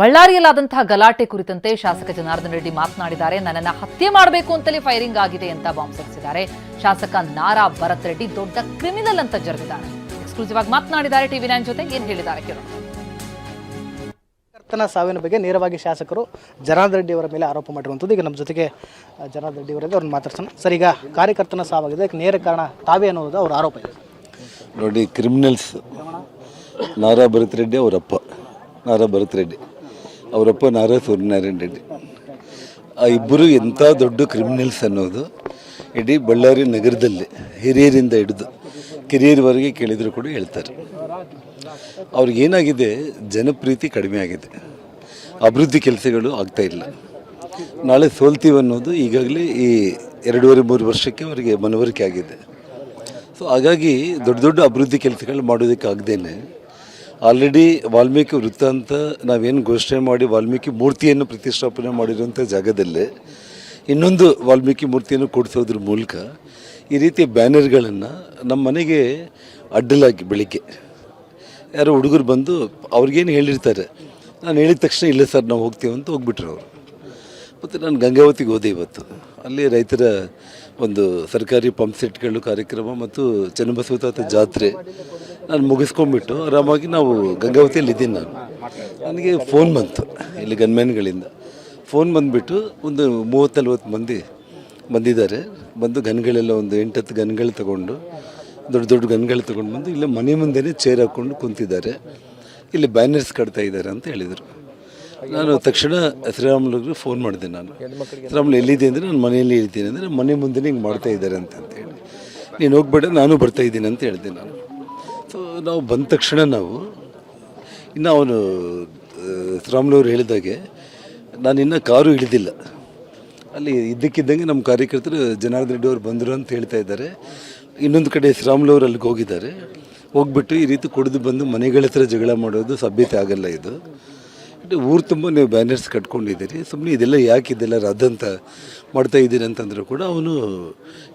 ಬಳ್ಳಾರಿಯಲ್ಲಾದಂತಹ ಗಲಾಟೆ ಕುರಿತಂತೆ ಶಾಸಕ ಜನಾರ್ದನ ರೆಡ್ಡಿ ಮಾತನಾಡಿದ್ದಾರೆ. ನನ್ನನ್ನು ಹತ್ಯೆ ಮಾಡಬೇಕು ಅಂತಲೇ ಫೈರಿಂಗ್ ಆಗಿದೆ ಅಂತ ಬಾಂಬ್ ಸಿಡಿಸಿದ್ದಾರೆ. ಶಾಸಕ ನಾರಾ ಭರತ್ ರೆಡ್ಡಿ ದೊಡ್ಡ ಕ್ರಿಮಿನಲ್ ಅಂತ ಜರಿದಿದ್ದಾರೆ. ಎಕ್ಸ್ಕ್ಲೂಸಿವ್ ಆಗಿ ಮಾತನಾಡಿದ್ದಾರೆ. ಟಿವಿ9 ಜೊತೆ ಏನ್ ಹೇಳಿದ್ದಾರೆ ಕೇಳೋಣ. ಕಾರ್ಯಕರ್ತನ ಸಾವಿನ ಬಗ್ಗೆ ನೇರವಾಗಿ ಶಾಸಕರು ಜನಾರ್ದನ ರೆಡ್ಡಿ ಅವರ ಮೇಲೆ ಆರೋಪ ಮಾಡಿರುವಂಥದ್ದು. ಈಗ ನಮ್ಮ ಜೊತೆಗೆ ಜನಾರ್ದನ ರೆಡ್ಡಿ ಅವರಿಂದ ಅವ್ರನ್ನ ಮಾತಾಡ್ಸೋಣ. ಸರ್, ಈಗ ಕಾರ್ಯಕರ್ತನ ಸಾವಾಗಿದೆ, ನೇರ ಕಾರಣ ತಾವೇ ಅನ್ನೋದು ಅವರ ಆರೋಪ ಇದೆ. ನೋಡಿ, ಕ್ರಿಮಿನಲ್ಸ್ ನಾರಾ ಭರತ್ ರೆಡ್ಡಿ ಅವರಪ್ಪ ನಾರಾ ಭರತ್ ರೆಡ್ಡಿ, ಅವರಪ್ಪ ನಾರಾ ಸೂರ್ಯನಾರಾಯಣ ರೆಡ್ಡಿ, ಆ ಇಬ್ಬರು ಎಂಥ ದೊಡ್ಡ ಕ್ರಿಮಿನಲ್ಸ್ ಅನ್ನೋದು ಇಡೀ ಬಳ್ಳಾರಿ ನಗರದಲ್ಲಿ ಹಿರಿಯರಿಂದ ಹಿಡಿದು ಕಿರಿಯರವರೆಗೆ ಕೇಳಿದರೂ ಕೂಡ ಹೇಳ್ತಾರೆ. ಅವ್ರಿಗೇನಾಗಿದೆ, ಜನಪ್ರೀತಿ ಕಡಿಮೆ ಆಗಿದೆ, ಅಭಿವೃದ್ಧಿ ಕೆಲಸಗಳು ಆಗ್ತಾಯಿಲ್ಲ. ನಾಳೆ ಸೋಲ್ತೀವಿ ಅನ್ನೋದು ಈಗಾಗಲೇ ಈ 2.5-3 ವರ್ಷಕ್ಕೆ ಅವರಿಗೆ ಮನವರಿಕೆ ಆಗಿದೆ. ಸೊ ಹಾಗಾಗಿ ದೊಡ್ಡ ದೊಡ್ಡ ಅಭಿವೃದ್ಧಿ ಕೆಲಸಗಳು ಮಾಡೋದಕ್ಕಾಗ್ದೇನೆ ಆಲ್ರೆಡಿ ವಾಲ್ಮೀಕಿ ವೃತ್ತ ಅಂತ ನಾವೇನು ಘೋಷಣೆ ಮಾಡಿ ವಾಲ್ಮೀಕಿ ಮೂರ್ತಿಯನ್ನು ಪ್ರತಿಷ್ಠಾಪನೆ ಮಾಡಿರುವಂಥ ಜಾಗದಲ್ಲೇ ಇನ್ನೊಂದು ವಾಲ್ಮೀಕಿ ಮೂರ್ತಿಯನ್ನು ಕೊಡಿಸೋದ್ರ ಮೂಲಕ ಈ ರೀತಿಯ ಬ್ಯಾನರ್ಗಳನ್ನು ನಮ್ಮ ಮನೆಗೆ ಅಡ್ಡಲಾಗಿ ಬೆಳಿಗ್ಗೆ ಯಾರೋ ಹುಡುಗರು ಬಂದು ಅವ್ರಿಗೇನು ಹೇಳಿರ್ತಾರೆ, ನಾನು ಹೇಳಿದ ತಕ್ಷಣ ಇಲ್ಲ ಸರ್ ನಾವು ಹೋಗ್ತೀವಿ ಅಂತ ಹೋಗ್ಬಿಟ್ರು ಅವರು. ಮತ್ತು ನಾನು ಗಂಗಾವತಿಗೆ ಹೋದೆ ಇವತ್ತು. ಅಲ್ಲಿ ರೈತರ ಒಂದು ಸರ್ಕಾರಿ ಪಂಪ್ ಸೆಟ್ಗಳು ಕಾರ್ಯಕ್ರಮ ಮತ್ತು ಚನ್ನಬಸವ ತಾತ ಜಾತ್ರೆ ನಾನು ಮುಗಿಸ್ಕೊಂಡ್ಬಿಟ್ಟು ಆರಾಮಾಗಿ ನಾವು ಗಂಗಾವತಿಯಲ್ಲಿ ಇದ್ದೀನಿ. ನನಗೆ ಫೋನ್ ಬಂತು, ಇಲ್ಲಿ ಗನ್ಮ್ಯಾನ್ಗಳಿಂದ ಫೋನ್ ಬಂದುಬಿಟ್ಟು ಒಂದು 30-40 ಮಂದಿ ಬಂದಿದ್ದಾರೆ. ಬಂದು ಗನ್ಗಳೆಲ್ಲ ಒಂದು 8-10 ಗನ್ಗಳು ತಗೊಂಡು ದೊಡ್ಡ ದೊಡ್ಡ ಗನ್ಗಳು ತೊಗೊಂಡು ಬಂದು ಇಲ್ಲೇ ಮನೆ ಮುಂದೆನೇ ಚೇರ್ ಹಾಕ್ಕೊಂಡು ಕುಂತಿದ್ದಾರೆ, ಇಲ್ಲಿ ಬ್ಯಾನರ್ಸ್ ಕಟ್ತಾ ಇದ್ದಾರೆ ಅಂತ ಹೇಳಿದರು. ನಾನು ತಕ್ಷಣ ಶ್ರೀರಾಮುಲುಗೆ ಫೋನ್ ಮಾಡಿದೆ. ನಾನು ಶ್ರೀರಾಮುಲು ಎಲ್ಲಿದೆ ಅಂದರೆ ನಾನು ಮನೆಯಲ್ಲಿ ಇರ್ತೀನಿ ಅಂದರೆ ಮನೆ ಮುಂದೆ ಹಿಂಗೆ ಮಾಡ್ತಾ ಇದ್ದಾರೆ ಅಂತೇಳಿ, ನೀನು ಹೋಗ್ಬೇಡ ನಾನು ಬರ್ತಾ ಇದ್ದೀನಿ ಅಂತ ಹೇಳಿದೆ ನಾನು. ಸೊ ನಾವು ಬಂದ ತಕ್ಷಣ ನಾವು ಇನ್ನು ಅವನು ಶ್ರೀರಾಮುಲವ್ರು ಹೇಳಿದಾಗೆ ನಾನು ಇನ್ನೂ ಕಾರು ಹಿಡಿದಿಲ್ಲ. ಅಲ್ಲಿ ಇದ್ದಕ್ಕಿದ್ದಂಗೆ ನಮ್ಮ ಕಾರ್ಯಕರ್ತರು ಜನಾರ್ದನ ರೆಡ್ಡಿ ಅವರು ಬಂದರು ಅಂತ ಹೇಳ್ತಾ ಇದ್ದಾರೆ. ಇನ್ನೊಂದು ಕಡೆ ಶ್ರೀರಾಮುಲವ್ರು ಅಲ್ಲಿಗೆ ಹೋಗಿದ್ದಾರೆ. ಹೋಗ್ಬಿಟ್ಟು ಈ ರೀತಿ ಕುಡಿದು ಬಂದು ಮನೆಗಳ ಹತ್ರ ಜಗಳ ಮಾಡೋದು ಸಭ್ಯತೆ ಆಗಲ್ಲ. ಇದು ಊರು ತುಂಬ ನೀವು ಬ್ಯಾನರ್ಸ್ ಕಟ್ಕೊಂಡಿದ್ದೀರಿ, ಸುಮ್ಮನೆ ಇದೆಲ್ಲ ಯಾಕೆ ಇದೆಲ್ಲ ರದ್ದಂತ ಮಾಡ್ತಾ ಇದ್ದೀರಿ ಅಂತಂದರೂ ಕೂಡ ಅವನು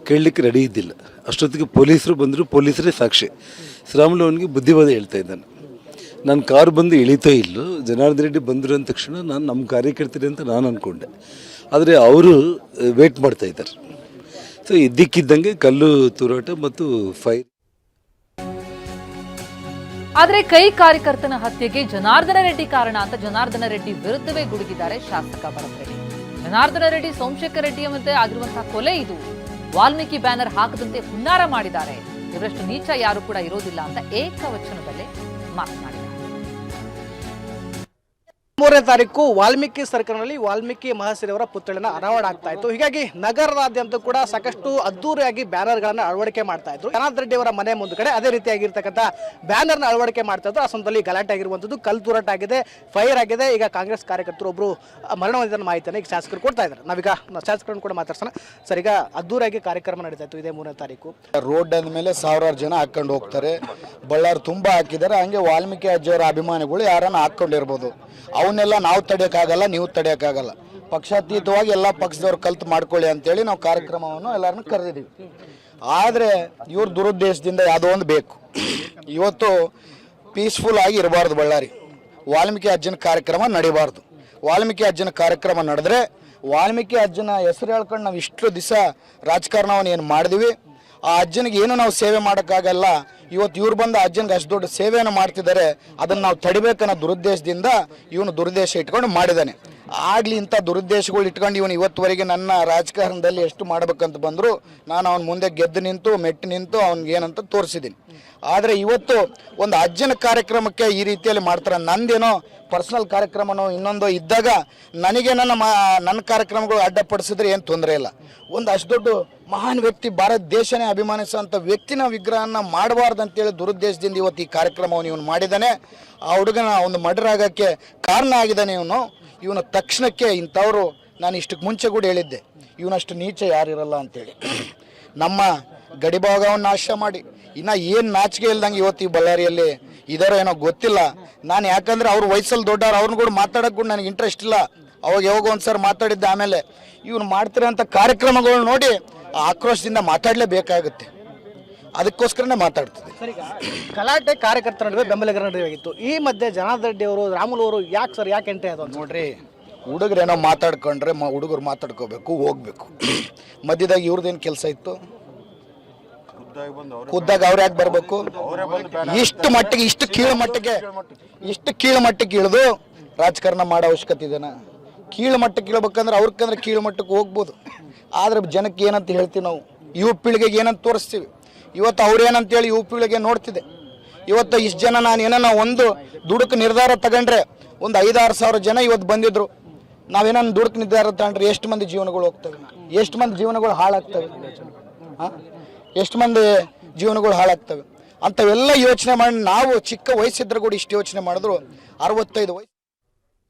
ಕೇಳಲಿಕ್ಕೆ ರೆಡಿ ಇದ್ದಿಲ್ಲ. ಅಷ್ಟೊತ್ತಿಗೆ ಪೊಲೀಸರು ಬಂದರು, ಪೊಲೀಸರೇ ಸಾಕ್ಷಿ. ಶ್ರೀರಾಮುಲು ಅವನಿಗೆ ಬುದ್ಧಿವಾದ ಹೇಳ್ತಾ ಇದ್ದಾನೆ. ನಾನು ಕಾರು ಬಂದು ಇಳಿತೋ ಇಲ್ಲೋ, ಜನಾರ್ದನ ರೆಡ್ಡಿ ಬಂದರು ಅಂದ ತಕ್ಷಣ ನಾನು ನಮ್ಮ ಕಾರ್ಯಕರ್ತರಿ ಅಂತ ನಾನು ಅಂದ್ಕೊಂಡೆ. ಆದರೆ ಅವರು ವೇಟ್ ಮಾಡ್ತಾ ಇದ್ದಾರೆ. ಸೊ ಇದ್ದಕ್ಕಿದ್ದಂಗೆ ಕಲ್ಲು ತೂರಾಟ ಮತ್ತು ಫೈರ್. ಆದರೆ ಕೈ ಕಾರ್ಯಕರ್ತನ ಹತ್ಯೆಗೆ ಜನಾರ್ದನ ರೆಡ್ಡಿ ಕಾರಣ ಅಂತ ಜನಾರ್ದನ ರೆಡ್ಡಿ ವಿರುದ್ಧವೇ ಗುಡುಗಿದ್ದಾರೆ ಶಾಸಕ ಭರತ್ ರೆಡ್ಡಿ. ಜನಾರ್ದನ ರೆಡ್ಡಿ ಸೋಮಶೇಖರ್ ರೆಡ್ಡಿಯ ಮತ್ತೆ ಆಗಿರುವಂತಹ ಕೊಲೆ ಇದು. ವಾಲ್ಮೀಕಿ ಬ್ಯಾನರ್ ಹಾಕದಂತೆ ಹುನ್ನಾರ ಮಾಡಿದ್ದಾರೆ. ಇವರಷ್ಟು ನೀಚ ಯಾರು ಕೂಡ ಇರೋದಿಲ್ಲ ಅಂತ ಏಕವಚನದಲ್ಲೇ ಮಾತನಾಡಿದ್ದಾರೆ. 3ನೇ ತಾರೀಕು ವಾಲ್ಮೀಕಿ ಸರ್ಕಲ್ನಲ್ಲಿ ವಾಲ್ಮೀಕಿ ಮಹಾಶಯರವರ ಪುತ್ಥಳಿನ ಅನಾವರಣ ಆಗ್ತಾ ಇತ್ತು. ಹೀಗಾಗಿ ನಗರದಾದ್ಯಂತ ಕೂಡ ಸಾಕಷ್ಟು ಅದ್ದೂರಿಯಾಗಿ ಬ್ಯಾನರ್ಗಳನ್ನು ಅಳವಡಿಕೆ ಮಾಡ್ತಾ ಇದ್ರು. ಜನಾರ್ದನ ರೆಡ್ಡಿ ಅವರ ಮನೆ ಮುಂದುಗಡೆ ಅದೇ ರೀತಿಯಾಗಿರ್ತಕ್ಕಂಥ ಬ್ಯಾನರ್ನ ಅಳವಡಿಕೆ ಮಾಡ್ತಾ ಇದ್ರು. ಆ ಸಂದರ್ಭದಲ್ಲಿ ಗಲಾಟೆ ಆಗಿರುವಂಥದ್ದು, ಕಲ್ಲು ತೂರಾಟ ಆಗಿದೆ, ಫೈರ್ ಆಗಿದೆ. ಈಗ ಕಾಂಗ್ರೆಸ್ ಕಾರ್ಯಕರ್ತರು ಒಬ್ಬರು ಮರಣ ಹೊಂದಿದ ಮಾಹಿತಿಯನ್ನು ಈಗ ಶಾಸಕರು ಕೊಡ್ತಾ ಇದ್ದಾರೆ. ನಾವೀಗ ಶಾಸಕರನ್ನು ಕೂಡ ಮಾತಾಡ್ಸೋಣ. ಸರ್, ಈಗ ಅದ್ದೂರಿಯಾಗಿ ಕಾರ್ಯಕ್ರಮ ನಡೀತಾ ಇತ್ತು ಇದೇ 3ನೇ ತಾರೀಕು. ರೋಡ್ ಅಂದ ಮೇಲೆ ಸಾವಿರಾರು ಜನ ಹಾಕೊಂಡು ಹೋಗ್ತಾರೆ. ಬಳ್ಳಾರಿ ತುಂಬ ಹಾಕಿದ್ದಾರೆ. ಹಂಗೆ ವಾಲ್ಮೀಕಿ ಅಜ್ಜಿಯವರ ಅಭಿಮಾನಿಗಳು ಯಾರನ್ನ ಹಾಕ್ಕೊಂಡಿರ್ಬೋದು. ಅವನ್ನೆಲ್ಲ ನಾವು ತಡೆಯೋಕ್ಕಾಗಲ್ಲ, ನೀವು ತಡೆಯೋಕ್ಕಾಗಲ್ಲ. ಪಕ್ಷಾತೀತವಾಗಿ ಎಲ್ಲ ಪಕ್ಷದವ್ರು ಕಲ್ತು ಮಾಡ್ಕೊಳ್ಳಿ ಅಂತೇಳಿ ನಾವು ಕಾರ್ಯಕ್ರಮವನ್ನು ಎಲ್ಲರನ್ನ ಕರೆದಿದ್ದೀವಿ. ಆದರೆ ಇವ್ರ ದುರುದ್ದೇಶದಿಂದ ಯಾವುದೋ ಒಂದು ಬೇಕು. ಇವತ್ತು ಪೀಸ್ಫುಲ್ ಆಗಿ ಇರಬಾರ್ದು ಬಳ್ಳಾರಿ. ವಾಲ್ಮೀಕಿ ಅಜ್ಜನ ಕಾರ್ಯಕ್ರಮ ನಡಿಬಾರ್ದು. ವಾಲ್ಮೀಕಿ ಅಜ್ಜನ ಕಾರ್ಯಕ್ರಮ ನಡೆದ್ರೆ ವಾಲ್ಮೀಕಿ ಅಜ್ಜನ ಹೆಸರು ಹೇಳ್ಕೊಂಡು ನಾವು ಇಷ್ಟು ದಿವಸ ರಾಜಕಾರಣವನ್ನು ಏನು ಮಾಡಿದ್ವಿ, ಆ ಅಜ್ಜನಿಗೆ ಏನು ನಾವು ಸೇವೆ ಮಾಡೋಕ್ಕಾಗಲ್ಲ. ಇವತ್ತು ಇವ್ರು ಬಂದು ಅಜ್ಜನಿಗೆ ಅಷ್ಟು ದೊಡ್ಡ ಸೇವೆಯನ್ನು ಮಾಡ್ತಿದ್ದಾರೆ. ಅದನ್ನು ನಾವು ತಡಿಬೇಕನ್ನೋ ದುರುದ್ದೇಶದಿಂದ ಇವನು ದುರುದ್ದೇಶ ಇಟ್ಕೊಂಡು ಮಾಡಿದ್ದಾನೆ. ಆಗಲಿ ಇಂಥ ದುರುದ್ದೇಶಗಳು ಇಟ್ಕೊಂಡು ಇವನು ಇವತ್ತುವರೆಗೆ ನನ್ನ ರಾಜಕಾರಣದಲ್ಲಿ ಎಷ್ಟು ಮಾಡಬೇಕಂತ ಬಂದರೂ ನಾನು ಅವನ ಮುಂದೆ ಗೆದ್ದು ನಿಂತು ಮೆಟ್ಟು ನಿಂತು ಅವ್ನಿಗೇನಂತ ತೋರಿಸಿದ್ದೀನಿ. ಆದರೆ ಇವತ್ತು ಒಂದು ಅಜ್ಜನ ಕಾರ್ಯಕ್ರಮಕ್ಕೆ ಈ ರೀತಿಯಲ್ಲಿ ಮಾಡ್ತಾರೆ. ನಂದೇನೋ ಪರ್ಸನಲ್ ಕಾರ್ಯಕ್ರಮನೋ ಇನ್ನೊಂದೋ ಇದ್ದಾಗ ನನಗೆ ನನ್ನ ಕಾರ್ಯಕ್ರಮಗಳು ಅಡ್ಡಪಡಿಸಿದ್ರೆ ಏನು ತೊಂದರೆ ಇಲ್ಲ. ಒಂದು ಅಷ್ಟು ದೊಡ್ಡ ಮಹಾನ್ ವ್ಯಕ್ತಿ, ಭಾರತ ದೇಶನೇ ಅಭಿಮಾನಿಸುವಂಥ ವ್ಯಕ್ತಿನ ವಿಗ್ರಹನ ಮಾಡಬಾರ್ದು ಅಂತೇಳಿ ದುರುದ್ದೇಶದಿಂದ ಇವತ್ತು ಈ ಕಾರ್ಯಕ್ರಮವನ್ನು ಇವನು ಮಾಡಿದ್ದಾನೆ. ಆ ಹುಡುಗನ ಒಂದು ಮರ್ಡರ್ ಆಗೋಕ್ಕೆ ಕಾರಣ ಆಗಿದ್ದಾನೆ ಇವನು. ಇವನ ತಕ್ಷಣಕ್ಕೆ ಇಂಥವರು, ನಾನು ಇಷ್ಟಕ್ಕೆ ಮುಂಚೆ ಕೂಡ ಹೇಳಿದ್ದೆ, ಇವನಷ್ಟು ನೀಚ ಯಾರಿರಲ್ಲ ಅಂತೇಳಿ. ನಮ್ಮ ಗಡಿಭಾಗವನ್ನು ನಾಶ ಮಾಡಿ ಇನ್ನು ಏನು ನಾಚಿಕೆ ಇಲ್ದಂಗೆ ಇವತ್ತು ಈ ಬಳ್ಳಾರಿಯಲ್ಲಿ ಇದಾರೋ ಏನೋ ಗೊತ್ತಿಲ್ಲ. ನಾನು ಯಾಕಂದರೆ ಅವ್ರ ವಯಸ್ಸಲ್ಲಿ ದೊಡ್ಡವ್ರು, ಅವ್ರನ್ನ ಕೂಡ ಮಾತಾಡೋಕ್ಕೆ ಕೂಡ ನನಗೆ ಇಂಟ್ರೆಸ್ಟ್ ಇಲ್ಲ. ಅವಾಗ ಯಾವಾಗ ಒಂದು ಸರ್ ಮಾತಾಡಿದ್ದೆ. ಆಮೇಲೆ ಇವನು ಮಾಡ್ತಿರೋಂಥ ಕಾರ್ಯಕ್ರಮಗಳು ನೋಡಿ ಆಕ್ರೋಶದಿಂದ ಮಾತಾಡಲೇಬೇಕಾಗುತ್ತೆ. ಅದಕ್ಕೋಸ್ಕರನೇ ಮಾತಾಡ್ತಿದ್ದೆ. ಸರ್, ಈಗ ಗಲಾಟೆ ಕಾರ್ಯಕರ್ತರ ನಡುವೆ ಬೆಂಬಲಿಗರ ನಡುವೆ ಆಗಿತ್ತು. ಈ ಮಧ್ಯೆ ಜನಾರ್ದನ್ ರೆಡ್ಡಿ ಅವರು ರಾಮುಲು ಅವರು ಯಾಕೆ ಎಂಟ್ರಿ ಅದು ಅಂತ ನೋಡ್ರಿ, ಹುಡುಗರೇನೋ ಮಾತಾಡ್ಕೊಂಡ್ರೆ ಹುಡುಗರು ಮಾತಾಡ್ಕೋಬೇಕು, ಹೋಗ್ಬೇಕು. ಮಧ್ಯದಾಗ ಇವ್ರದ್ದೇನು ಕೆಲಸ ಇತ್ತು? ಖುದ್ದಾಗ ಅವ್ರು ಯಾಕೆ ಬರಬೇಕು? ಇಷ್ಟು ಕೀಳು ಮಟ್ಟಕ್ಕೆ ಇಳಿದು ರಾಜಕಾರಣ ಮಾಡೋ ಅವಶ್ಯಕತೆ ಇದೆನಾ? ಕೀಳು ಮಟ್ಟಕ್ಕೆ ಇಳ್ಬೇಕಂದ್ರೆ ಅವ್ರಿಗಂದ್ರೆ ಕೀಳು ಮಟ್ಟಕ್ಕೆ ಹೋಗ್ಬೋದು. ಆದರೆ ಜನಕ್ಕೆ ಏನಂತ ಹೇಳ್ತೀವಿ ನಾವು? ಯುವ ಪೀಳಿಗೆಗೆ ಏನಂತ ತೋರಿಸ್ತೀವಿ? ಇವತ್ತು ಅವ್ರೇನಂತೇಳಿ ಯುವ ಪೀಳಿಗೆ ನೋಡ್ತಿದೆ. ಇವತ್ತು ಇಷ್ಟು ಜನ ನಾನು ಏನೋ ಒಂದು ದುಡುಕು ನಿರ್ಧಾರ ತಗೊಂಡ್ರೆ ಒಂದು 5-6 ಸಾವಿರ ಜನ ಇವತ್ತು ಬಂದಿದ್ರು. ನಾವೇನೋ ದುಡುಕು ನಿರ್ಧಾರ ತಗೊಂಡ್ರೆ ಎಷ್ಟು ಮಂದಿ ಜೀವನಗಳು ಹೋಗ್ತವೆ? ಎಷ್ಟು ಮಂದಿ ಜೀವನಗಳು ಹಾಳಾಗ್ತವೆ? ಎಷ್ಟು ಮಂದಿ ಜೀವನಗಳು ಹಾಳಾಗ್ತವೆ? ಅಂಥವೆಲ್ಲ ಯೋಚನೆ ಮಾಡಿ ನಾವು ಚಿಕ್ಕ ವಯಸ್ಸಿದ್ರು ಕೂಡ ಇಷ್ಟು ಯೋಚನೆ ಮಾಡಿದ್ರು. 65 ವಯಸ್ಸು